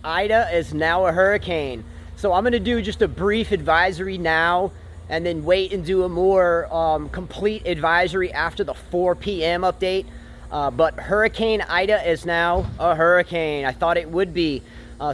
Ida is now a hurricane. So I'm going to do just a brief advisory now and then wait and do a more complete advisory after the 4 p.m. update. But Hurricane Ida is now a hurricane. I thought it would be.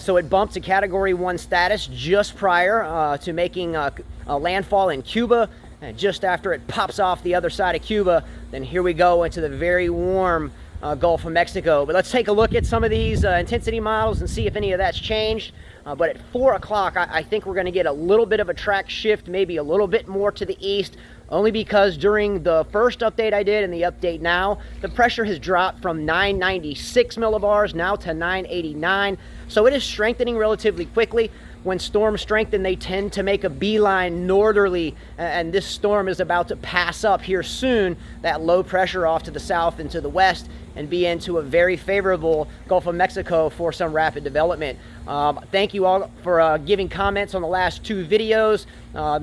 So it bumped to Category 1 status just prior to making a landfall in Cuba. And just after it pops off the other side of Cuba, then here we go into the very warm Gulf of Mexico. But let's take a look at some of these intensity models and see if any of that's changed. But at 4 o'clock, I think we're going to get a little bit of a track shift, maybe a little bit more to the east, only because during the first update I did and the update now, the pressure has dropped from 996 millibars now to 989. So it is strengthening relatively quickly. When storms strengthen, they tend to make a beeline northerly, and this storm is about to pass up here soon, that low pressure off to the south and to the west, and be into a very favorable Gulf of Mexico for some rapid development. Thank you all for giving comments on the last 2 videos.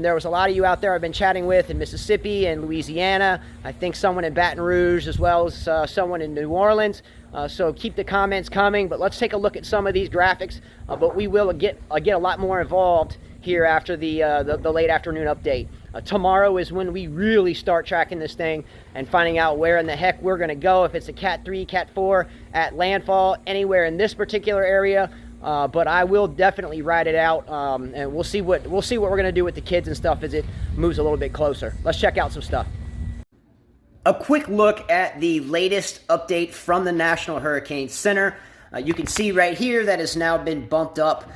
There was a lot of you out there I've been chatting with in Mississippi and Louisiana. I think someone in Baton Rouge, as well as someone in New Orleans. So keep the comments coming, but let's take a look at some of these graphics. But we will get a lot more involved here after the late afternoon update. Tomorrow is when we really start tracking this thing and finding out where in the heck we're going to go, if it's a Cat 3, Cat 4, at landfall, anywhere in this particular area. But I will definitely ride it out, and we'll see what we're going to do with the kids and stuff as it moves a little bit closer. Let's check out some stuff. A quick look at the latest update from the National Hurricane Center. You can see right here that has now been bumped up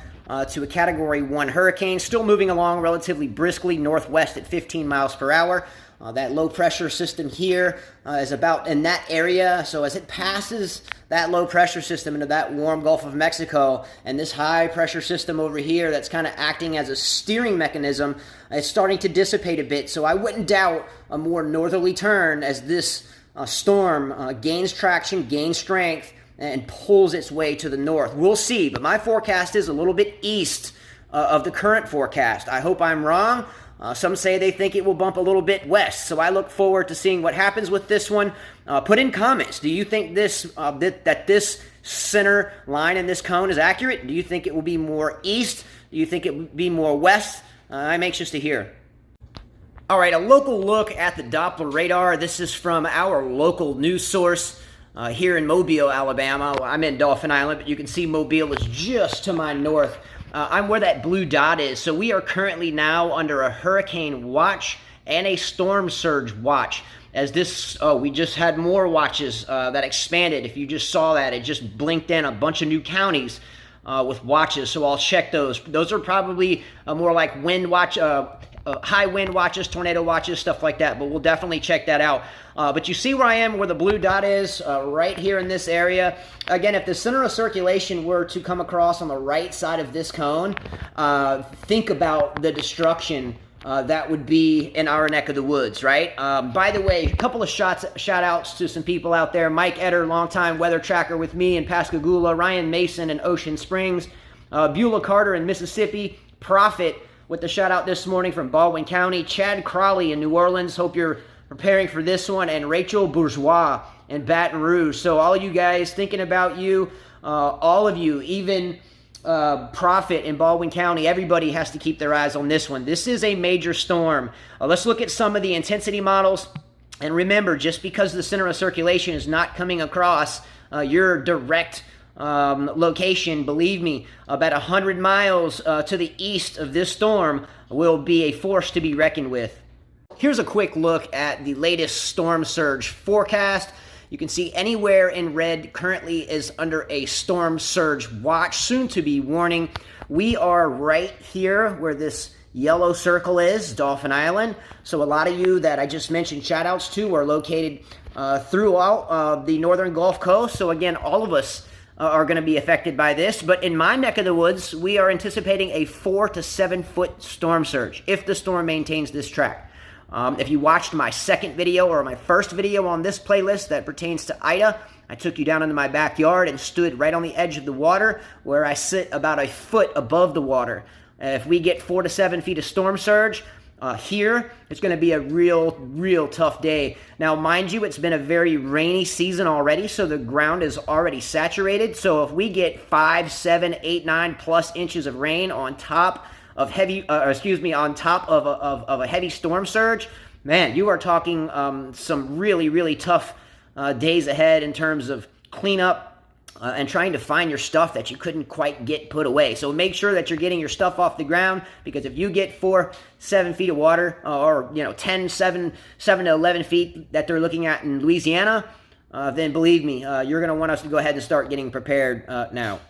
to a Category 1 hurricane, still moving along relatively briskly northwest at 15 miles per hour. That low pressure system here is about in that area. So as it passes that low pressure system into that warm Gulf of Mexico, and this high pressure system over here that's kind of acting as a steering mechanism, it's starting to dissipate a bit. So I wouldn't doubt a more northerly turn as this storm gains traction, gains strength, and pulls its way to the north. We'll see, but my forecast is a little bit east of the current forecast. I hope I'm wrong. Some say they think it will bump a little bit west, so I look forward to seeing what happens with this one. Put in comments, do you think this that this center line in this cone is accurate? Do you think it will be more east? Do you think it will be more west? I'm anxious to hear. All right, a local look at the Doppler radar. This is from our local news source here in Mobile, Alabama. I'm in Dauphin Island, but you can see Mobile is just to my north. I'm where that blue dot is. So we are currently now under a hurricane watch and a storm surge watch. As this, we just had more watches that expanded. If you just saw that, it just blinked in a bunch of new counties with watches. So I'll check those. Those are probably more like wind watch, high wind watches, tornado watches, stuff like that. But we'll definitely check that out. But you see where I am, where the blue dot is, right here in this area. Again, if the center of circulation were to come across on the right side of this cone, think about the destruction that would be in our neck of the woods, right? By the way, a couple of shout outs to some people out there. Mike Etter, longtime weather tracker with me in Pascagoula. Ryan Mason in Ocean Springs. Beulah Carter in Mississippi. Prophet with the shout out this morning from Baldwin County. Chad Crawley in New Orleans. Hope you're preparing for this one. And Rachel Bourgeois in Baton Rouge. So all you guys, thinking about you, all of you, even Prophet in Baldwin County, everybody has to keep their eyes on this one. This is a major storm. Let's look at some of the intensity models. And remember, just because the center of circulation is not coming across your direct location, believe me, about 100 miles to the east of this storm will be a force to be reckoned with. Here's a quick look at the latest storm surge forecast. You can see anywhere in red currently is under a storm surge watch, soon to be warning. We are right here where this yellow circle is, Dauphin Island. So a lot of you that I just mentioned shout outs to are located throughout the northern Gulf Coast. So again, all of us are going to be affected by this. But in my neck of the woods, we are anticipating a 4 to 7 foot storm surge if the storm maintains this track. If you watched my second video or my first video on this playlist that pertains to Ida, I took you down into my backyard and stood right on the edge of the water where I sit about a foot above the water. If we get 4 to 7 feet of storm surge, Here, it's going to be a real tough day. Now, mind you, it's been a very rainy season already, so the ground is already saturated. So if we get 5, 7, 8, 9 plus inches of rain on top of on top of a heavy storm surge, man, you are talking some really tough days ahead in terms of cleanup. And trying to find your stuff that you couldn't quite get put away. So make sure that you're getting your stuff off the ground, because if you get 4, 7 feet of water, or 10, 7 to 11 feet that they're looking at in Louisiana, then believe me, you're going to want us to go ahead and start getting prepared now.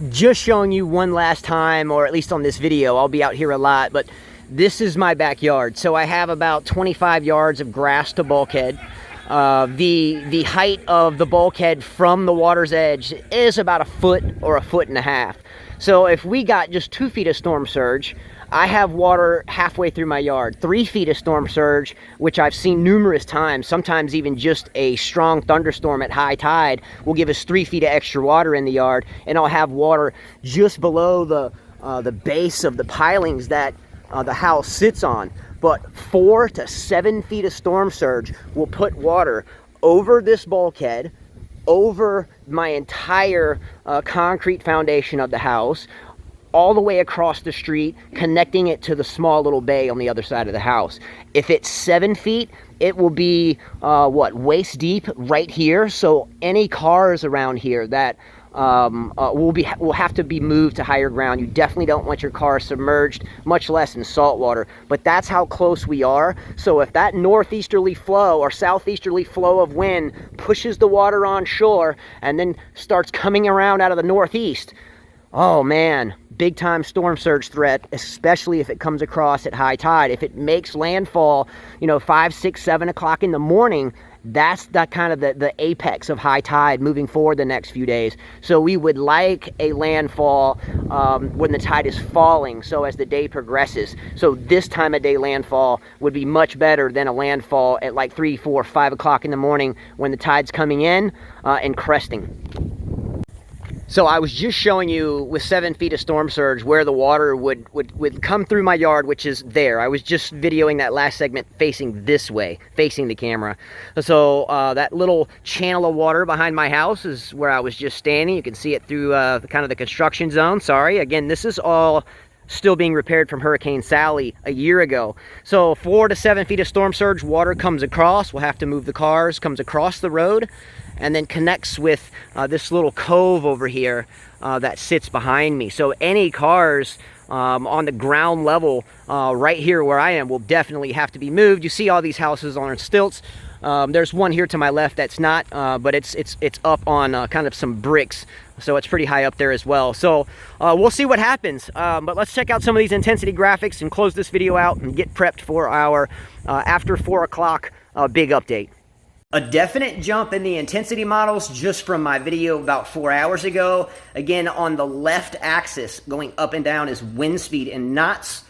Just showing you one last time, or at least on this video, I'll be out here a lot, but this is my backyard. So I have about 25 yards of grass to bulkhead. The height of the bulkhead from the water's edge is about 1 foot or 1.5 feet. So if we got just 2 feet of storm surge, I have water halfway through my yard. 3 feet of storm surge, which I've seen numerous times, sometimes even just a strong thunderstorm at high tide will give us 3 feet of extra water in the yard, and I'll have water just below the base of the pilings that the house sits on. But 4 to 7 feet of storm surge will put water over this bulkhead, over my entire concrete foundation of the house, all the way across the street, connecting it to the small little bay on the other side of the house. If it's 7 feet, it will be, waist deep right here. So any cars around here that will have to be moved to higher ground. You definitely don't want your car submerged, much less in salt water. But that's how close we are. So if that northeasterly flow or southeasterly flow of wind pushes the water on shore and then starts coming around out of the northeast, oh man, big time storm surge threat, especially if it comes across at high tide. If it makes landfall, 5, 6, 7 o'clock in the morning, that's the kind of the apex of high tide moving forward the next few days. So we would like a landfall when the tide is falling, so as the day progresses. So this time of day landfall would be much better than a landfall at like 3, 4, 5 o'clock in the morning when the tide's coming in and cresting. So I was just showing you with 7 feet of storm surge where the water would come through my yard, which is there. I was just videoing that last segment facing this way, facing the camera. So that little channel of water behind my house is where I was just standing. You can see it through kind of the construction zone. Sorry, again, this is all still being repaired from Hurricane Sally a year ago. So 4 to 7 feet of storm surge, water comes across. We'll have to move the cars, comes across the road, and then connects with this little cove over here that sits behind me. So any cars on the ground level right here where I am will definitely have to be moved. You see all these houses on stilts. There's one here to my left that's not, but it's up on kind of some bricks, so it's pretty high up there as well. So we'll see what happens, but let's check out some of these intensity graphics and close this video out and get prepped for our after 4 o'clock big update. A definite jump in the intensity models just from my video about 4 hours ago. Again, on the left axis going up and down is wind speed in knots,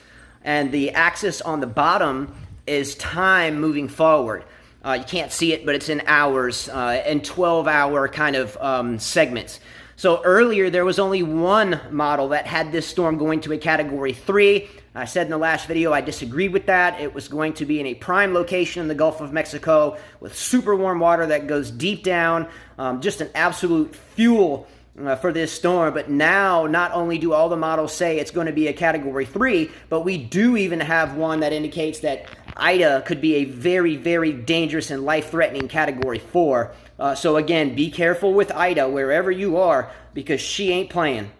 and the axis on the bottom is time moving forward. You can't see it, but it's in hours and 12-hour kind of segments. So earlier there was only one model that had this storm going to a category 3. I said in the last video I disagreed with that. It was going to be in a prime location in the Gulf of Mexico with super warm water that goes deep down, just an absolute fuel for this storm. But now not only do all the models say it's going to be a category 3, but we do even have one that indicates that Ida could be a very dangerous and life-threatening category 4. So again, be careful with Ida wherever you are, because she ain't playing.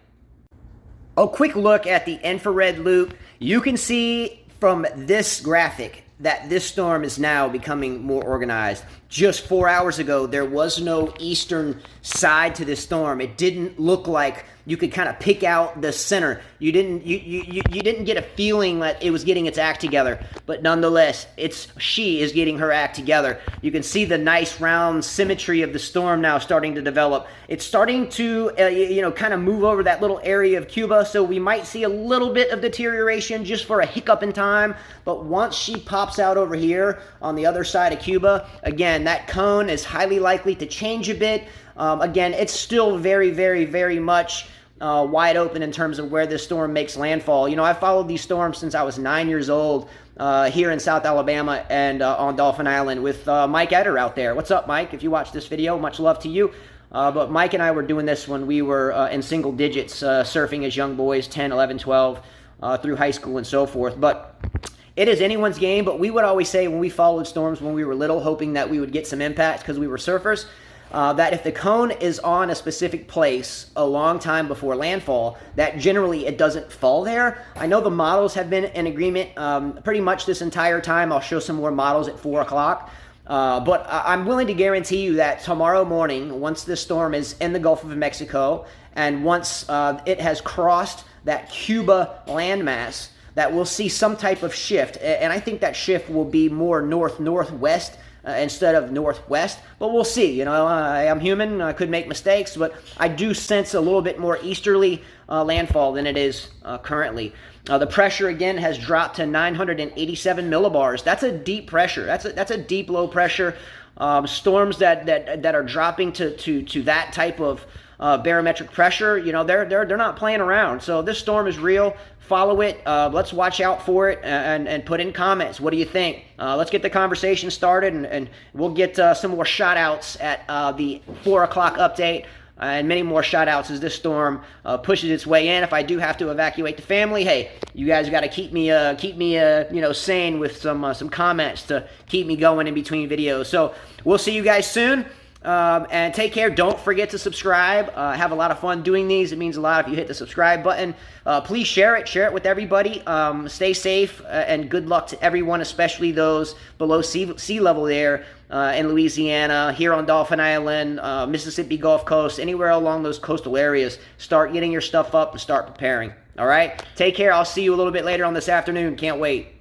A quick look at the infrared loop. You can see from this graphic that this storm is now becoming more organized. Just 4 hours ago, there was no eastern side to this storm. It didn't look like you could kind of pick out the center. You didn't get a feeling that it was getting its act together, but nonetheless, she is getting her act together. You can see the nice round symmetry of the storm now starting to develop. It's starting to kind of move over that little area of Cuba, so we might see a little bit of deterioration just for a hiccup in time. But once she pops out over here on the other side of Cuba, again, that cone is highly likely to change a bit. Again, it's still very much wide open in terms of where this storm makes landfall. You know, I've followed these storms since I was 9 years old here in South Alabama and on Dauphin Island with Mike Etter out there. What's up, Mike? If you watch this video, much love to you. But Mike and I were doing this when we were in single digits, surfing as young boys, 10, 11, 12, through high school and so forth. But it is anyone's game, but we would always say when we followed storms when we were little, hoping that we would get some impact because we were surfers, that if the cone is on a specific place a long time before landfall, that generally it doesn't fall there. I know the models have been in agreement pretty much this entire time. I'll show some more models at 4 o'clock. But I'm willing to guarantee you that tomorrow morning, once this storm is in the Gulf of Mexico, and once it has crossed that Cuba landmass, that we'll see some type of shift. And I think that shift will be more north-northwest instead of northwest. But we'll see. You know, I'm human. I could make mistakes. But I do sense a little bit more easterly landfall than it is currently. The pressure, again, has dropped to 987 millibars. That's a deep pressure. That's a deep low pressure. Storms that are dropping to that type of barometric pressure, you know, they're not playing around. So this storm is real. Follow it. Let's watch out for it and put in comments. What do you think? Let's get the conversation started, and we'll get some more shout outs at the 4 o'clock update. And many more shout-outs as this storm pushes its way in. If I do have to evacuate the family, hey, you guys got to keep me you know, sane with some comments to keep me going in between videos. So we'll see you guys soon, and take care. Don't forget to subscribe. I have a lot of fun doing these. It means a lot if you hit the subscribe button. Please share it with everybody. Stay safe, and good luck to everyone, especially those below sea level there. In Louisiana, here on Dauphin Island, Mississippi Gulf Coast, anywhere along those coastal areas. Start getting your stuff up and start preparing. All right? Take care. I'll see you a little bit later on this afternoon. Can't wait.